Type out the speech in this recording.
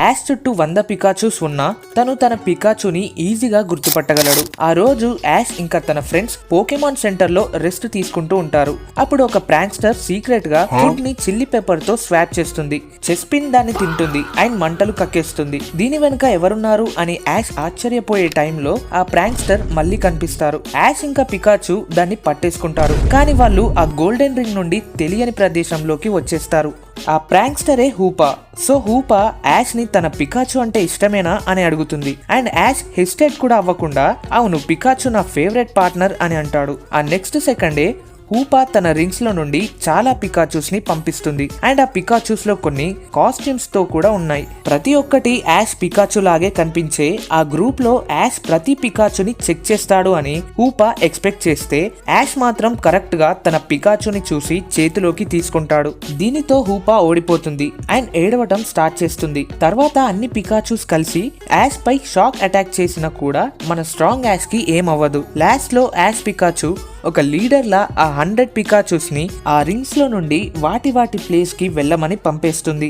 Ash చుట్టూ 100 పికాచూస్ ఉన్నా తను తన పికాచుని ఈజీగా గుర్తుపట్టగలడు. ఆ రోజు యాష్ ఇంకా తన ఫ్రెండ్స్ పోకెమాన్ సెంటర్ లో రెస్ట్ తీసుకుంటూ ఉంటారు. అప్పుడు ఒక ప్రాంక్స్టర్ సీక్రెట్ గా ఫుడ్ ని చిల్లీ పెప్పర్ తో స్వాప్ చేస్తుంది. చెస్పిన్ దాన్ని తింటుంది అండ్ మంటలు కక్కేస్తుంది. దీని వెనుక ఎవరున్నారు అని యాష్ ఆశ్చర్యపోయే టైంలో ఆ ప్రాంక్స్టర్ మళ్ళీ కనిపిస్తారు. యాష్ ఇంకా పికాచు దాన్ని పట్టేసుకుంటారు. కానీ వాళ్ళు ఆ గోల్డెన్ రింగ్ నుండి తెలియని ప్రదేశంలోకి వచ్చేస్తారు. ఆ ప్రాంక్స్టరే హూపా. సో హూపా యాష్ ని తన పికాచు అంటే ఇష్టమేనా అని అడుగుతుంది. అండ్ యాష్ హెసిటేట్ కూడా అవ్వకుండా అవును పికాచు నా ఫేవరెట్ పార్ట్నర్ అని అంటాడు. ఆ నెక్స్ట్ సెకండే హూపా తన రింగ్స్ లో నుండి చాలా పికాచూస్ ని పంపిస్తుంది. అండ్ ఆ పికాచూస్ లో కొన్ని కాస్ట్యూమ్స్ తో కూడా ఉన్నాయి. ప్రతి ఒక్కటి యాష్ పికాచు లాగే కనిపించే ఆ గ్రూప్ లో యాష్ ప్రతి పికాచుని చెక్ చేస్తాడు అని హూపా ఎక్స్పెక్ట్ చేస్తే యాష్ మాత్రం కరెక్ట్ గా తన పికాచుని చూసి చేతిలోకి తీసుకుంటాడు. దీనితో హూపా ఓడిపోతుంది అండ్ ఏడవటం స్టార్ట్ చేస్తుంది. తర్వాత అన్ని పికాచూస్ కలిసి యాష్ పై షాక్ అటాక్ చేసినా కూడా మన స్ట్రాంగ్ యాష్ కి ఏమవ్వదు. లాస్ట్ లో యాష్ పికాచు ఒక లీడర్ లా ఆ 100 పికాచూస్ ని ఆ రింగ్స్ లో నుండి వాటి ప్లేస్ కి వెళ్ళమని పంపేస్తుంది.